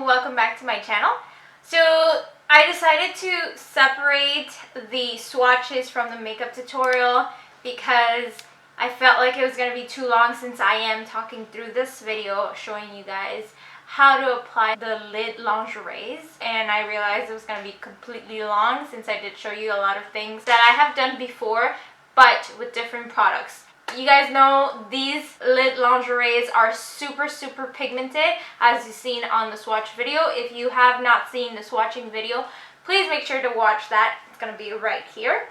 and welcome back to my channel. So I decided to separate the swatches from the makeup tutorial because I felt like it was going to be too long since I am talking through this video showing you guys how to apply the lid lingeries, and I realized it was going to be completely long since I did show you a lot of things that I have done before but with different products. You guys know these lid lingeries are super pigmented, as you've seen on the swatch video. If you have not seen the swatching video, please make sure to watch that. It's going to be right here.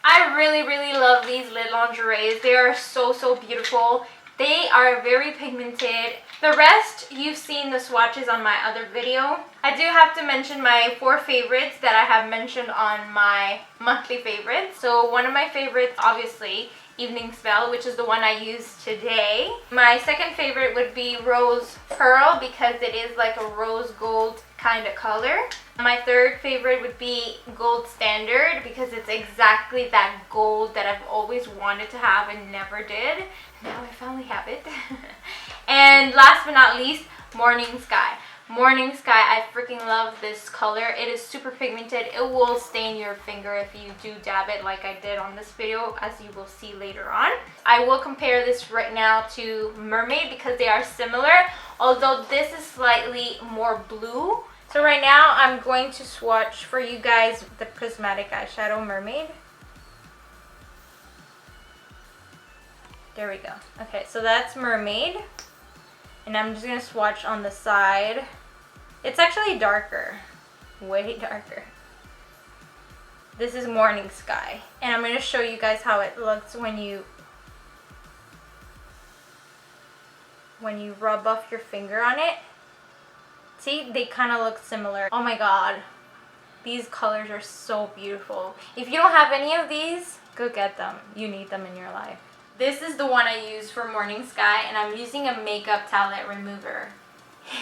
I really love these lid lingeries. They are so beautiful. They are very pigmented. The rest, you've seen the swatches on my other video. I do have to mention my 4 favorites that I have mentioned on my monthly favorites. So one of my favorites, obviously, Evening Spell, which is the one I used today. My second favorite would be Rose Pearl because it is like a rose gold kind of color. My third favorite would be Gold Standard because it's exactly that gold that I've always wanted to have and never did. Now I finally have it. And last but not least, Morning Sky. Morning Sky, I freaking love this color. It is super pigmented. It will stain your finger if you do dab it like I did on this video, as you will see later on. I will compare this right now to Mermaid because they are similar, although this is slightly more blue. So right now I'm going to swatch for you guys the Prismatic Eyeshadow Mermaid. There we go. Okay, so that's Mermaid. And I'm just going to swatch on the side. It's actually darker. Way darker. This is Morning Sky. And I'm going to show you guys how it looks when you rub off your finger on it. See, they kind of look similar. Oh my god. These colors are so beautiful. If you don't have any of these, go get them. You need them in your life. This is the one I use for Morning Sky, and I'm using a makeup palette remover.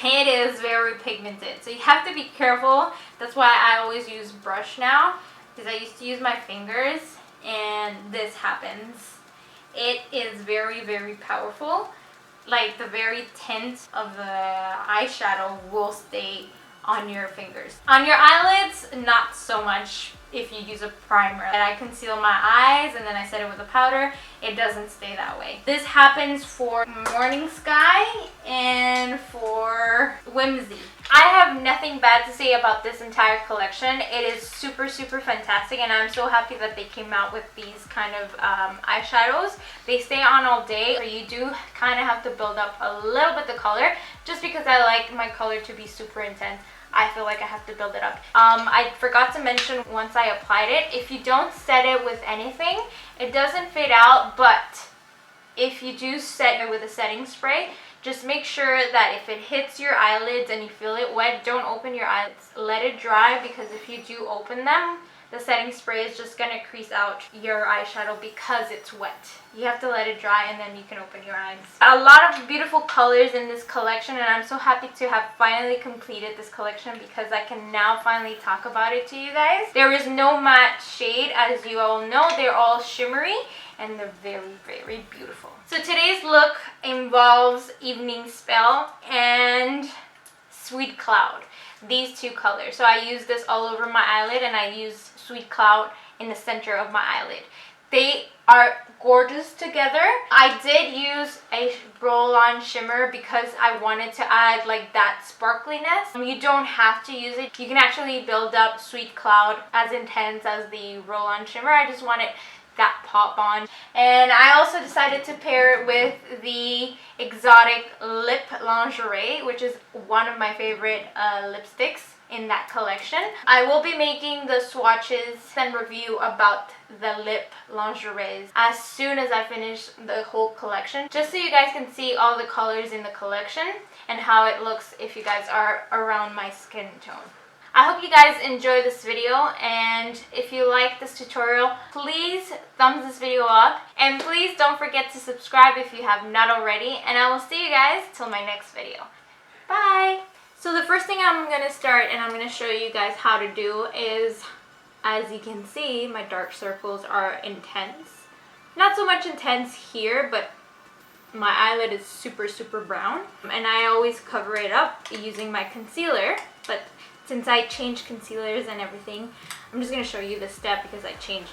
It is very pigmented, so you have to be careful. That's why I always use brush now, because I used to use my fingers, and this happens. It is very powerful. Like, the very tint of the eyeshadow will stay on your fingers. On your eyelids, not so much if you use a primer. And I conceal my eyes and then I set it with a powder. It doesn't stay that way. This happens for Morning Sky and for Whimsy. I have nothing bad to say about this entire collection. It is super fantastic, and I'm so happy that they came out with these kind of eyeshadows. They stay on all day. You do kind of have to build up a little bit the color, just because I like my color to be super intense. I feel like I have to build it up. I forgot to mention once I applied it, if you don't set it with anything, it doesn't fade out, but if you do set it with a setting spray, just make sure that if it hits your eyelids and you feel it wet, don't open your eyelids. Let it dry, because if you do open them, the setting spray is just going to crease out your eyeshadow because it's wet. You have to let it dry and then you can open your eyes. A lot of beautiful colors in this collection, and I'm so happy to have finally completed this collection because I can now finally talk about it to you guys. There is no matte shade, as you all know. They're all shimmery and they're very beautiful. So today's look involves Evening Spell and Sweet Cloud. These two colors. So I use this all over my eyelid, and I use Sweet Cloud in the center of my eyelid. They are gorgeous together. I did use a roll-on shimmer because I wanted to add like that sparkliness. You don't have to use it. You can actually build up Sweet Cloud as intense as the roll-on shimmer. I just wanted that pop on. And I also decided to pair it with the Exotic Lip Lingerie, which is one of my favorite lipsticks in that collection. I will be making the swatches and review about the lip lingeries as soon as I finish the whole collection, just so you guys can see all the colors in the collection and how it looks if you guys are around my skin tone. I hope you guys enjoy this video, and if you like this tutorial, please thumbs this video up, and please don't forget to subscribe if you have not already, and I will see you guys till my next video. Bye! So the first thing I'm going to start, and I'm going to show you guys how to do, is, as you can see, my dark circles are intense. Not so much intense here, but my eyelid is super brown, and I always cover it up using my concealer. But since I changed concealers and everything, I'm just going to show you this step because I changed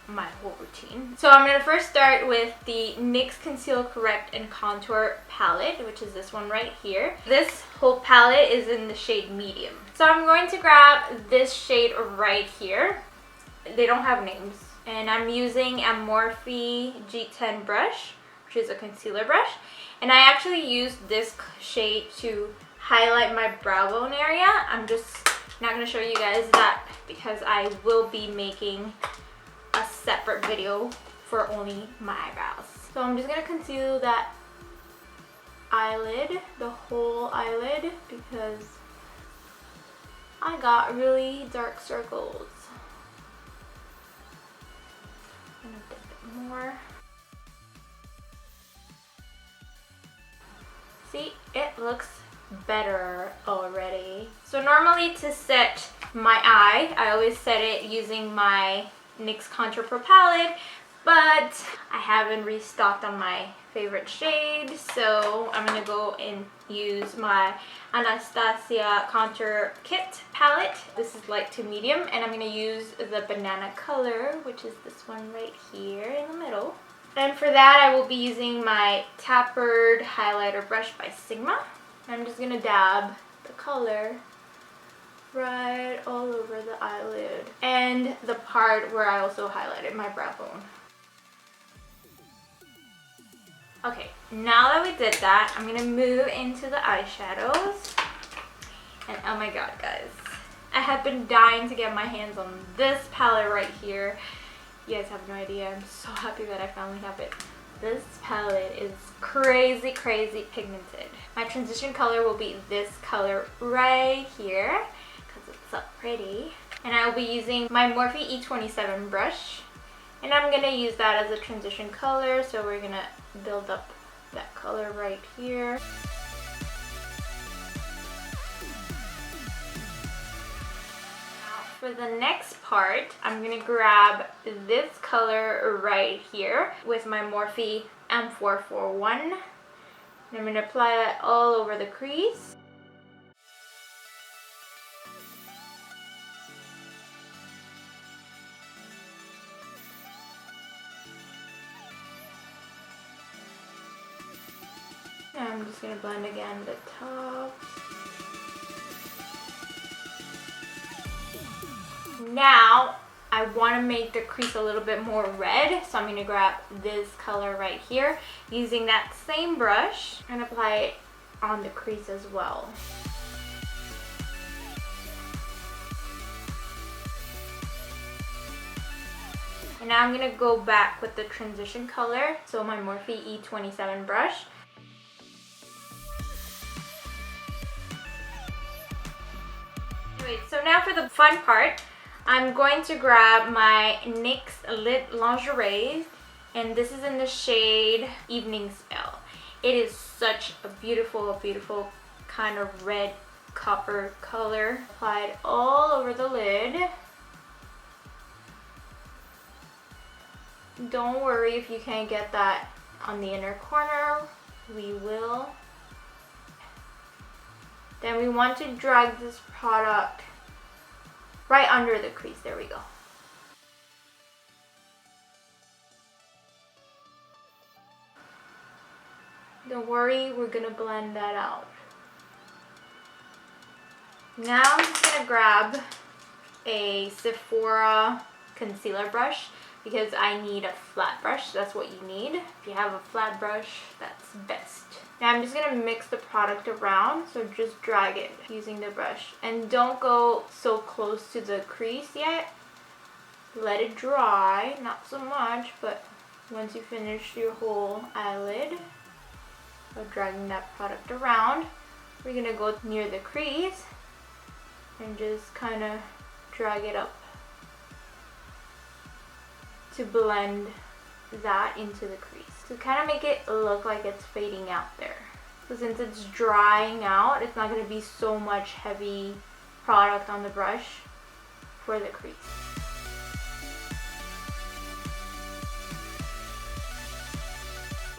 my whole routine. So I'm going to first start with the NYX Conceal, Correct, and Contour palette, which is this one right here. This whole palette is in the shade medium. So I'm going to grab this shade right here. They don't have names. And I'm using a Morphe G10 brush, which is a concealer brush. And I actually used this shade to highlight my brow bone area. I'm just not going to show you guys that because I will be making a separate video for only my eyebrows. So I'm just going to conceal that eyelid, the whole eyelid, because I got really dark circles. I'm going to dip it more. See, it looks better already. So normally to set my eye, I always set it using my NYX Contour Pro palette, but I haven't restocked on my favorite shade, so I'm gonna go and use my Anastasia Contour Kit palette. This is light to medium, and I'm gonna use the banana color, which is this one right here in the middle. And for that, I will be using my tapered highlighter brush by Sigma. I'm just gonna dab the color right all over the eyelid and the part where I also highlighted my brow bone. Okay, now that we did that, I'm gonna move into the eyeshadows. And oh my god, guys, I have been dying to get my hands on this palette right here. You guys have no idea. I'm so happy that I finally have it. This palette is crazy pigmented. My transition color will be this color right here because it's so pretty. And I will be using my Morphe E27 brush. And I'm going to use that as a transition color. So we're going to build up that color right here. For the next part, I'm going to grab this color right here with my Morphe M441. And I'm going to apply it all over the crease. And I'm just going to blend again the top. Now, I want to make the crease a little bit more red, so I'm going to grab this color right here using that same brush and apply it on the crease as well. And now I'm going to go back with the transition color, so my Morphe E27 brush. Anyway, so now for the fun part. I'm going to grab my NYX Lit Lingerie, and this is in the shade Evening Spell. It is such a beautiful kind of red copper color. Applied all over the lid. Don't worry if you can't get that on the inner corner. We will. Then we want to drag this product right under the crease. There we go. Don't worry, we're gonna blend that out. Now I'm just gonna grab a Sephora concealer brush because I need a flat brush. That's what you need. If you have a flat brush, that's best. Now I'm just going to mix the product around, so just drag it using the brush. And don't go so close to the crease yet. Let it dry, not so much, but once you finish your whole eyelid, by dragging that product around, we're going to go near the crease and just kind of drag it up to blend that into the crease. To kind of make it look like it's fading out there. So since it's drying out, it's not going to be so much heavy product on the brush for the crease.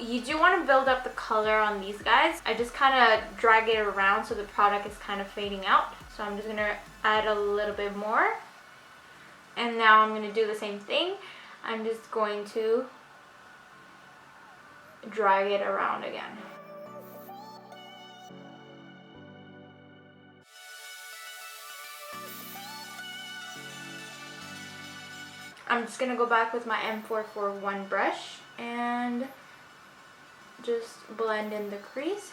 You do want to build up the color on these guys. I just kind of drag it around so the product is kind of fading out. So I'm just going to add a little bit more. And now I'm going to do the same thing. I'm just going to drag it around again. I'm just going to go back with my M441 brush and just blend in the crease.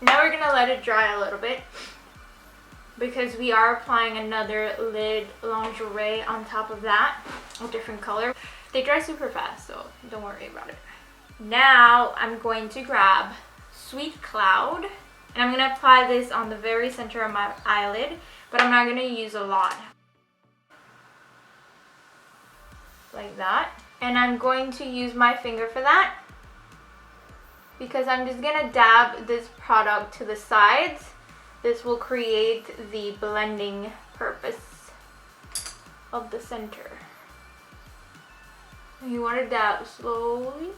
Now we're going to let it dry a little bit because we are applying another lid lingerie on top of that, a different color. They dry super fast, so don't worry about it. Now I'm going to grab Sweet Cloud and I'm going to apply this on the very center of my eyelid, but I'm not going to use a lot. Like that. And I'm going to use my finger for that because I'm just going to dab this product to the sides. This will create the blending purpose of the center. And you want to dab slowly.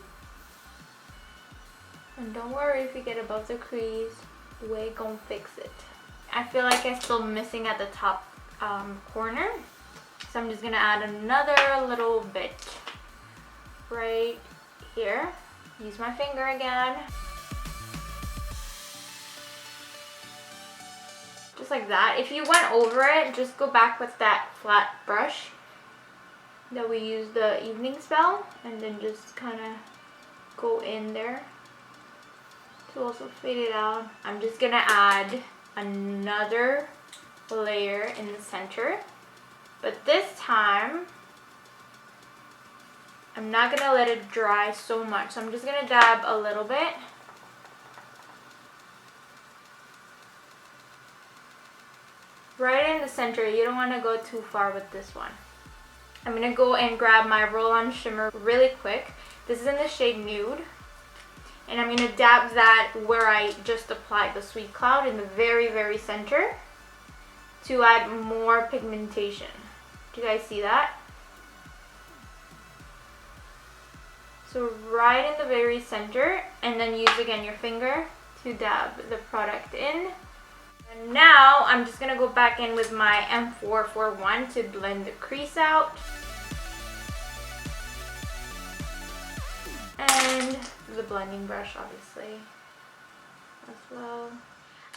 And don't worry if you get above the crease, we're gonna fix it. I feel like I'm still missing at the top corner. So I'm just gonna add another little bit right here. Use my finger again. Just like that. If you went over it, just go back with that flat brush that we used the evening spell and then just kind of go in there to also fade it out. I'm just gonna add another layer in the center, but this time I'm not gonna let it dry so much, so I'm just gonna dab a little bit. Right in the center. You don't want to go too far with this one. I'm gonna go and grab my roll-on shimmer really quick. This is in the shade Nude. And I'm going to dab that where I just applied the Sweet Cloud in the very, very center to add more pigmentation. Do you guys see that? So right in the very center, and then use again your finger to dab the product in. And now I'm just going to go back in with my M441 to blend the crease out. And the blending brush obviously as well.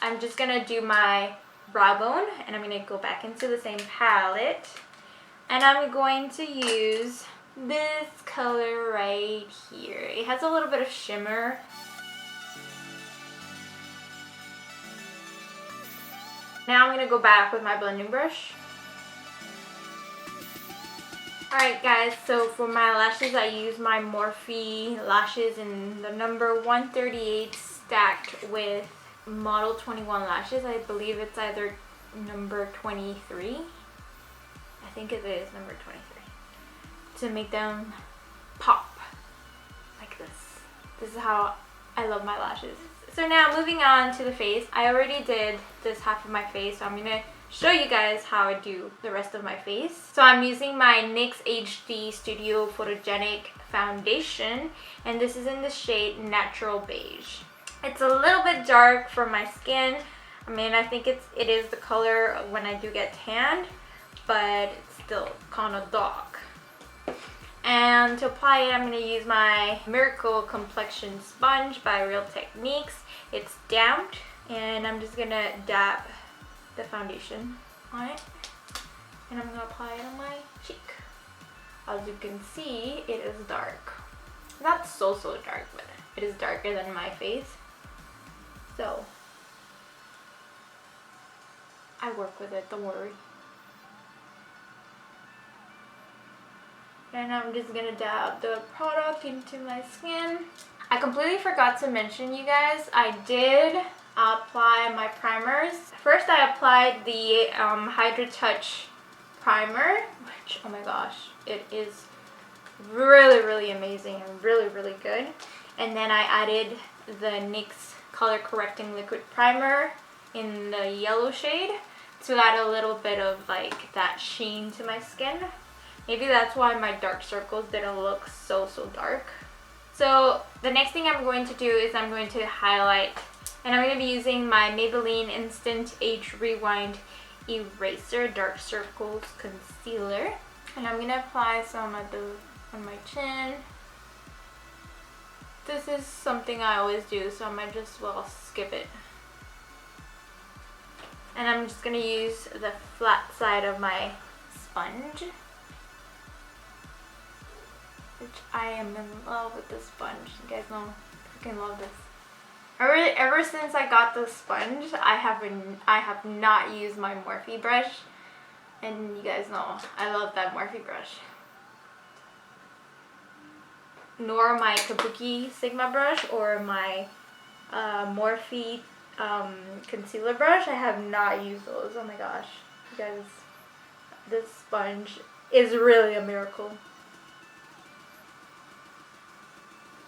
I'm just gonna do my brow bone and I'm gonna go back into the same palette and I'm going to use this color right here. It has a little bit of shimmer. Now I'm gonna go back with my blending brush. Alright guys, so for my lashes I use my Morphe Lashes in the number 138 stacked with Model 21 lashes. I believe it's either number 23. I think it is number 23. To make them pop like this. This is how I love my lashes. So now moving on to the face. I already did this half of my face, so I'm going to show you guys how I do the rest of my face. So I'm using my NYX HD Studio Photogenic foundation and this is in the shade Natural Beige. It's a little bit dark for my skin. I mean, I think it is the color when I do get tanned, but it's still kind of dark. And to apply it, I'm going to use my Miracle Complexion Sponge by Real Techniques. It's damped and I'm just going to dab the foundation on it and I'm going to apply it on my cheek. As you can see, it is dark. Not so dark, but it is darker than my face. So I work with it, don't worry. And I'm just going to dab the product into my skin. I completely forgot to mention, you guys, I did apply my primers. First I applied the Hydra Touch primer, which, oh my gosh, it is really amazing and really good. And then I added the NYX Color Correcting Liquid Primer in the yellow shade. to add a little bit of like that sheen to my skin. Maybe that's why my dark circles didn't look so dark. So the next thing I'm going to do is I'm going to highlight, and I'm going to be using my Maybelline Instant Age Rewind Eraser Dark Circles Concealer. And I'm going to apply some on my chin. This is something I always do, so I might just well skip it. And I'm just going to use the flat side of my sponge. Which I am in love with this sponge. You guys know I freaking love this. Ever since I got this sponge, I have not used my Morphe brush. And you guys know I love that Morphe brush. Nor my Kabuki Sigma brush or my Morphe concealer brush. I have not used those. Oh my gosh. You guys, this sponge is really a miracle.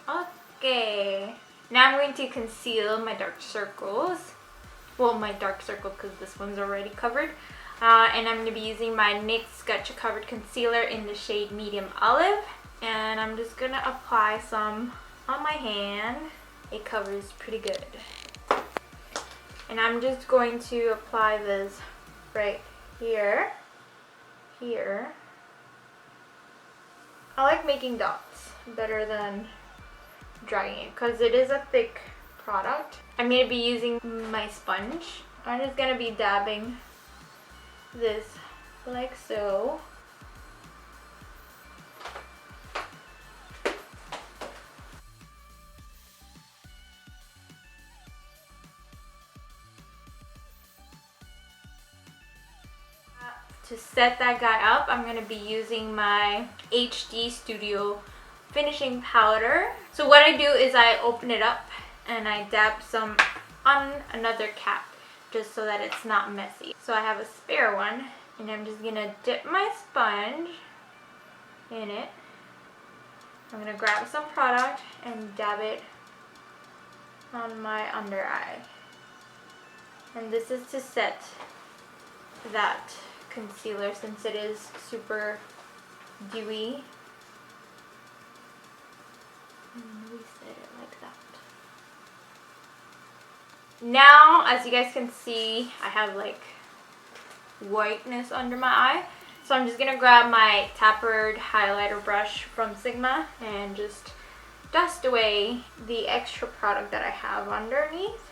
Okay. Now I'm going to conceal my dark circles. Well, my dark circle because this one's already covered. And I'm going to be using my NYX Gotcha Covered Concealer in the shade Medium Olive. And I'm just going to apply some on my hand. It covers pretty good. And I'm just going to apply this right here. Here. I like making dots better than dragging it because it is a thick product. I'm going to be using my sponge. I'm just going to be dabbing this like so. To set that guy up, I'm going to be using my HD Studio finishing powder. So what I do is I open it up and I dab some on another cap just so that it's not messy. So I have a spare one and I'm just going to dip my sponge in it. I'm going to grab some product and dab it on my under eye. And this is to set that concealer since it is super dewy. And we set it like that. Now, as you guys can see, I have like whiteness under my eye. So I'm just gonna grab my tapered highlighter brush from Sigma and just dust away the extra product that I have underneath.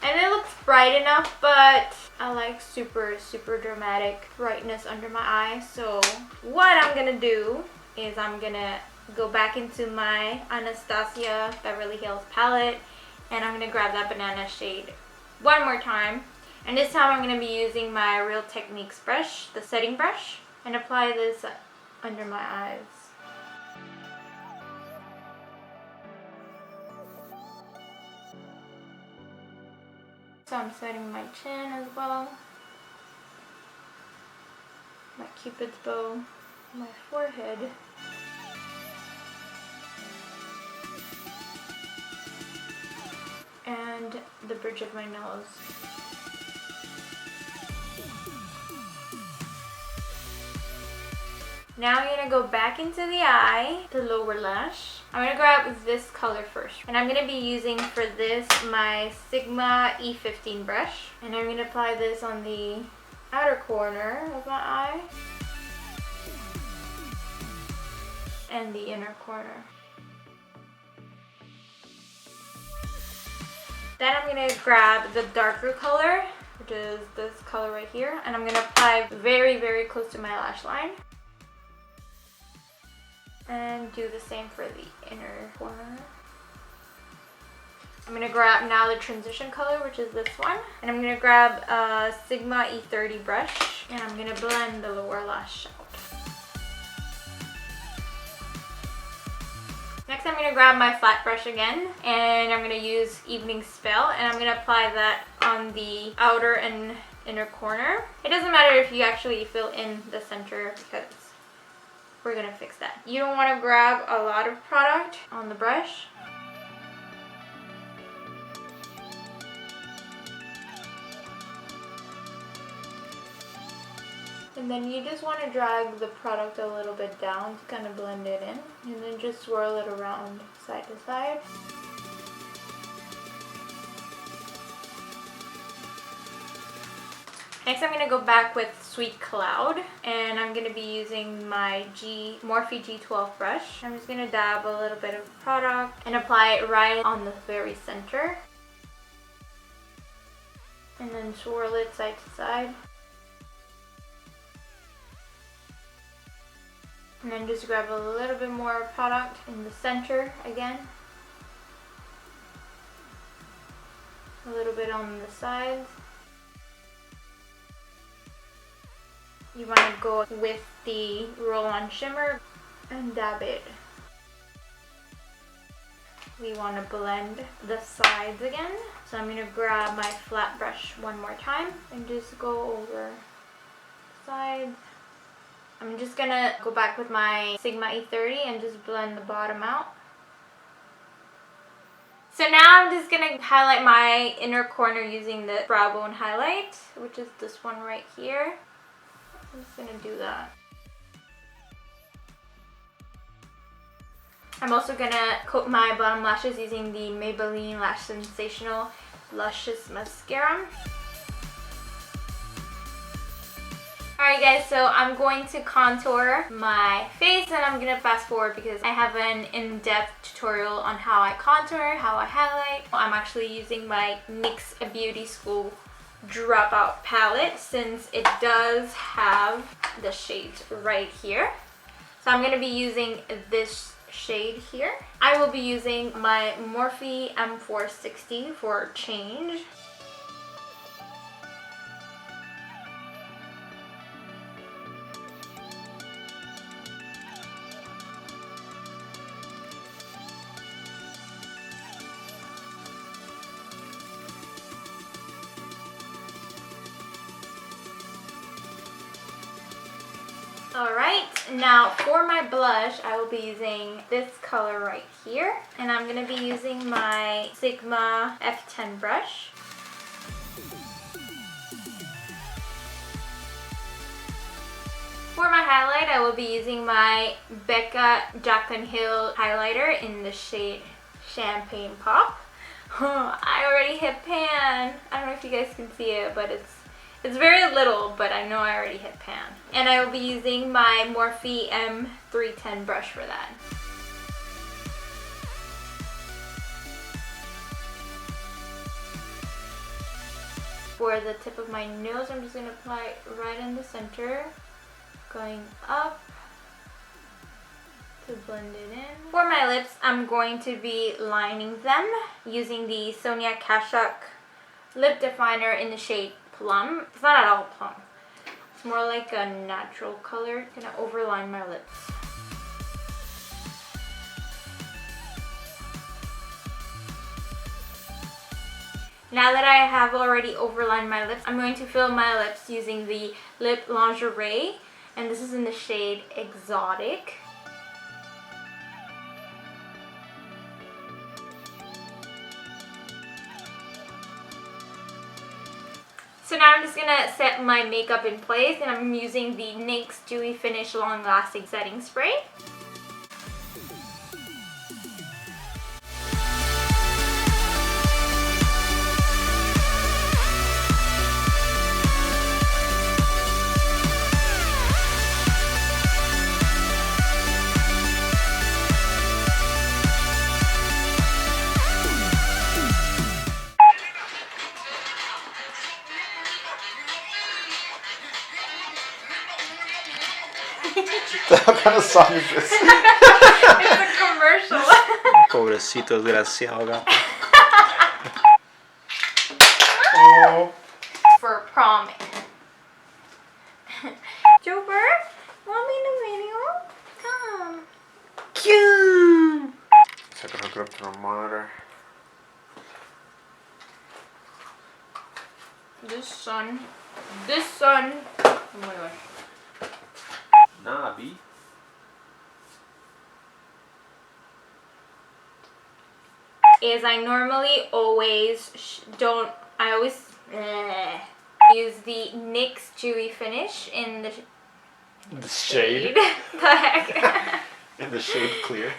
And it looks bright enough, but I like super dramatic brightness under my eye. So what I'm gonna do is I'm gonna go back into my Anastasia Beverly Hills palette and I'm gonna grab that banana shade one more time. And this time I'm gonna be using my Real Techniques brush, the setting brush, and apply this under my eyes. So I'm setting my chin as well, my cupid's bow, my forehead, and the bridge of my nose. Now I'm gonna go back into the eye, the lower lash. I'm gonna grab this color first. And I'm gonna be using for this my Sigma E15 brush. And I'm gonna apply this on the outer corner of my eye. And the inner corner. Then I'm gonna grab the darker color, which is this color right here. And I'm gonna apply very close to my lash line. And do the same for the inner corner. I'm going to grab now the transition color, which is this one. And I'm going to grab a Sigma E30 brush. And I'm going to blend the lower lash out. Next I'm going to grab my flat brush again. And I'm going to use Evening Spell. And I'm going to apply that on the outer and inner corner. It doesn't matter if you actually fill in the center because we're gonna fix that. You don't want to grab a lot of product on the brush. And then you just want to drag the product a little bit down to kind of blend it in. And then just swirl it around side to side. Next I'm going to go back with Sweet Cloud. And I'm going to be using my Morphe G12 brush. I'm just going to dab a little bit of product and apply it right on the very center. And then swirl it side to side. And then just grab a little bit more product in the center again. A little bit on the sides. You want to go with the roll-on shimmer and dab it. We want to blend the sides again. So I'm going to grab my flat brush one more time and just go over the sides. I'm just gonna go back with my Sigma E30 and just blend the bottom out. So now I'm just gonna highlight my inner corner using the brow bone highlight, which is this one right here. I'm just gonna do that. I'm also gonna coat my bottom lashes using the Maybelline Lash Sensational Luscious Mascara. Alright guys, so I'm going to contour my face and I'm going to fast forward because I have an in-depth tutorial on how I contour, how I highlight. I'm actually using my NYX Beauty School Dropout palette since it does have the shades right here. So I'm going to be using this shade here. I will be using my Morphe M460 for change. Alright, now for my blush, I will be using this color right here. And I'm going to be using my Sigma F10 brush. For my highlight, I will be using my Becca Jaclyn Hill highlighter in the shade Champagne Pop. I already hit pan. I don't know if you guys can see it, but it's very little, but I know I already hit pan. And I will be using my Morphe M310 brush for that. For the tip of my nose, I'm just going to apply it right in the center, going up to blend it in. For my lips, I'm going to be lining them using the Sonia Kashuk lip definer in the shade Plum. It's not at all plum. It's more like a natural color. I'm gonna overline my lips. Now that I have already overlined my lips, I'm going to fill my lips using the Lip Lingerie, and this is in the shade Exotic. So now I'm just going to set my makeup in place, and I'm using the NYX Dewy Finish Long Lasting Setting Spray. What kind of song is this? It's a commercial. Pobrecito desgraciado gato. Oh. For prom. Joker, want me in the video? Come. Cute. So I can hook it up to the monitor. This sun. Oh my gosh. Nabi. is I normally always I always use the NYX Dewy Finish in the The shade. the heck? In the shade Clear.